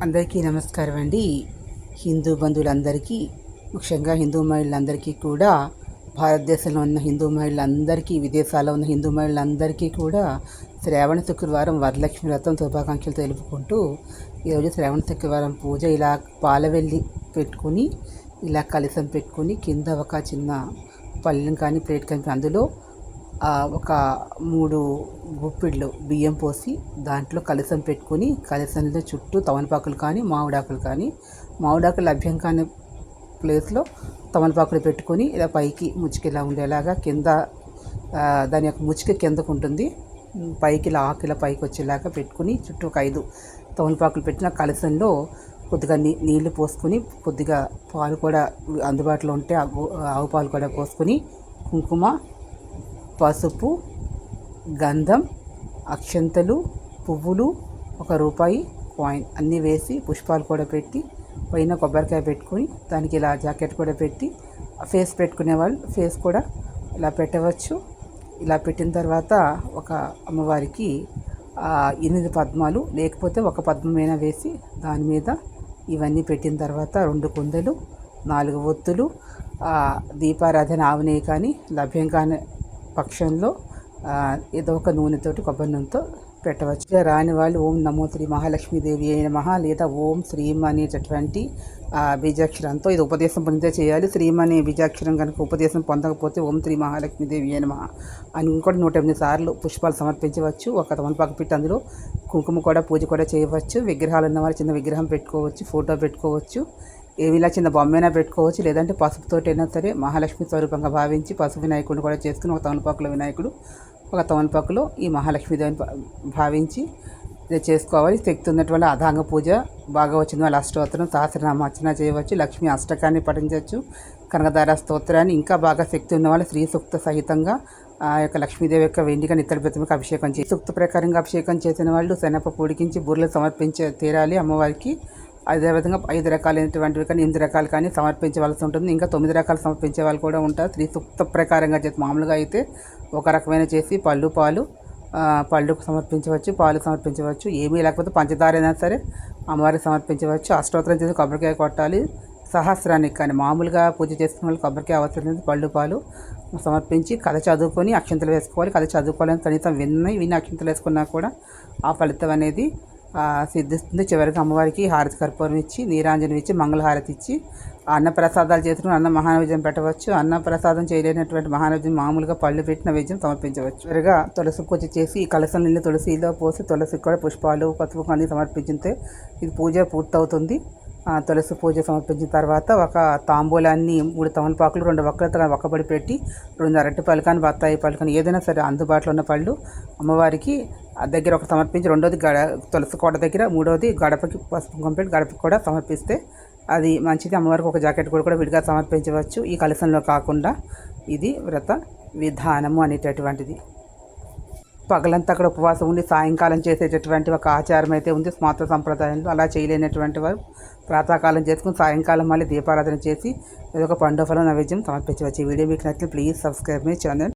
అందరికీ నమస్కారం అండి. హిందూ బంధువులందరికీ, ముఖ్యంగా హిందూ మహిళలందరికీ కూడా, భారతదేశంలో ఉన్న హిందూ మహిళలందరికీ, విదేశాల్లో ఉన్న హిందూ మహిళలందరికీ కూడా శ్రావణ శుక్రవారం వరలక్ష్మి వ్రతం శుభాకాంక్షలు తెలుపుకుంటూ, ఈరోజు శ్రావణ శుక్రవారం పూజ ఇలా పాలవెల్లి పెట్టుకుని, ఇలా కలశం పెట్టుకుని, కింద ఒక చిన్న పళ్ళెం కానీ ప్లేట్ కానీ అందులో ఒక 3 గుప్పిళ్ళు బియ్యం పోసి దాంట్లో కలశం పెట్టుకుని, కలశంలో చుట్టూ తమలపాకులు కానీ మామిడాకులు లభ్యం కాని ప్లేస్లో తమలపాకులు పెట్టుకొని ఇలా పైకి ముచ్చికిలా ఉండేలాగా కింద దాని యొక్క ముచ్చిక కిందకు ఉంటుంది, పైకి ఇలా ఆకుల పైకి వచ్చేలాగా పెట్టుకుని చుట్టూ ఒక 5 తమలపాకులు పెట్టిన కలశంలో కొద్దిగా నీళ్లు పోసుకొని, కొద్దిగా పాలు కూడా అందుబాటులో ఉంటే ఆవు పాలు కూడా పోసుకొని, కుంకుమ, పసుపు, గంధం, అక్షంతలు, పువ్వులు, ₹1 కాయిన్ అన్నీ వేసి పుష్పాలు కూడా పెట్టి, పైన కొబ్బరికాయ పెట్టుకొని, దానికి ఇలా జాకెట్ కూడా పెట్టి, ఫేస్ పెట్టుకునే వాళ్ళు ఫేస్ కూడా ఇలా పెట్టవచ్చు. ఇలా పెట్టిన తర్వాత ఒక అమ్మవారికి 8 పద్మాలు లేకపోతే ఒక పద్మమైనా వేసి దాని మీద ఇవన్నీ పెట్టిన తర్వాత 2 కుందలు, 4 ఒత్తులు, దీపారాధన ఆవునేయి కానీ లభ్యం కాని పక్షంలో ఏదో ఒక నూనెతోటి కొబ్బరి నూనెతో పెట్టవచ్చు. రాని వాళ్ళు ఓం నమో శ్రీ మహాలక్ష్మీదేవి అయిన మహా లేదా ఓం శ్రీం అనేటటువంటి బీజాక్షరంతో ఇది ఉపదేశం పొందితే చేయాలి. శ్రీం అనే బీజాక్షరం కనుక ఉపదేశం పొందకపోతే ఓం శ్రీ మహాలక్ష్మీదేవి అయిన మహా అని ఇంకోటి 108 సార్లు పుష్పాలు సమర్పించవచ్చు. ఒక తమలపాకు పెట్టి అందులో కుంకుమ కూడా పూజ కూడా చేయవచ్చు. విగ్రహాలు ఉన్నవాళ్ళు చిన్న విగ్రహం పెట్టుకోవచ్చు, ఫోటో పెట్టుకోవచ్చు, ఇలా చిన్న బొమ్మైనా పెట్టుకోవచ్చు. లేదంటే పసుపుతోటైనా సరే మహాలక్ష్మి స్వరూపంగా భావించి పసుపు వినాయకుడిని కూడా చేసుకుని ఒక తమలపాకులో వినాయకుడు, ఒక తమలపాకులో ఈ మహాలక్ష్మీదేవిని భావించి చేసుకోవాలి. శక్తి ఉన్నటువంటి అధాంగ పూజ బాగా వచ్చిన వాళ్ళు అష్టోత్తరం, సహస్రనామార్చన చేయవచ్చు. లక్ష్మీ అష్టకాన్ని పఠించవచ్చు. కనకదార స్తోత్రాన్ని, ఇంకా బాగా శక్తి ఉన్న వాళ్ళు శ్రీ సూక్త సహితంగా ఆ యొక్క లక్ష్మీదేవి యొక్క వెండిగా నిత్తడి ప్రతిమకు అభిషేకం చేసి సూక్త ప్రకారంగా అభిషేకం చేసిన వాళ్ళు శనగపప్పు ఉడికించి బూరెలు సమర్పించే తీరాలి అమ్మవారికి. అదేవిధంగా 5 రకాలైనటువంటివి కానీ 8 రకాలు కానీ సమర్పించవలసి ఉంటుంది. ఇంకా 9 రకాలు సమర్పించే వాళ్ళు కూడా ఉంటారు. శ్రీ సూక్త ప్రకారంగా చేసి మామూలుగా అయితే ఒక రకమైన చేసి పళ్ళు సమర్పించవచ్చు, పాలు సమర్పించవచ్చు. ఏమీ లేకపోతే పంచదార అయినా సరే అమ్మవారికి సమర్పించవచ్చు. అష్టోత్తరం చేసి కొబ్బరికాయ కొట్టాలి. సహస్రానికి కానీ మామూలుగా పూజ చేసుకున్న వాళ్ళు కొబ్బరికాయ అవసరం లేదు, పాలు సమర్పించి కథ చదువుకొని అక్షంతలు వేసుకోవాలి. కథ చదువుకోవాలని కనీసం విని అక్షంతలు వేసుకున్నా కూడా ఆ ఫలితం అనేది సిద్ధిస్తుంది. చివరికి అమ్మవారికి హారతి కర్పూరం ఇచ్చి, నీరాంజనం ఇచ్చి, మంగళహారతి ఇచ్చి, అన్నప్రసాదాలు చేసుకుని అన్న మహానైవేద్యం పెట్టవచ్చు. అన్నప్రసాదం చేయలేనటువంటి మహానైవేద్యం మామూలుగా పళ్ళు పెట్టి నైవేద్యం సమర్పించవచ్చు. చివరిగా తులసి పూజ చేసి ఈ కలశం నీళ్ళు తులసిలో పోసి తులసికి కూడా పుష్పాలు, పసుపు అన్నీ సమర్పించితే ఇది పూజ పూర్తవుతుంది. తులసి పూజ సమర్పించిన తర్వాత ఒక తాంబూలాన్ని 3 తమలపాకులు, 2 వక్కలతో ఒక్కబడి పెట్టి 2 అరటిపళ్ళు కానీ బత్తాయి పళ్ళు కానీ ఏదైనా సరే అందుబాటులో ఉన్న పళ్ళు అమ్మవారికి దగ్గర ఒక సమర్పించి, 2వది తులసి కోట దగ్గర, 3వది గడపకి పసుపు కంపెట్టి గడపకి కూడా సమర్పిస్తే అది మంచిది. అమ్మవారికి ఒక జాకెట్ కూడా విడిగా సమర్పించవచ్చు. ఈ కలశంలో కాకుండా ఇది వ్రత విధానము అనేటటువంటిది. పగలంతా అక్కడ ఉపవాసం ఉండి సాయంకాలం చేసేటటువంటి ఒక ఆచారం అయితే ఉంది స్మార్త సంప్రదాయంలో. అలా చేయలేనటువంటి వారు ప్రాతకాలం చేసుకుని సాయంకాలం మళ్ళీ దీపారాధన చేసి ఏదో ఒక పండు ఫలం నైవేద్యం సమర్పించవచ్చు. ఈ వీడియో మీకు నచ్చితే ప్లీజ్ సబ్స్క్రైబ్ మై ఛానల్.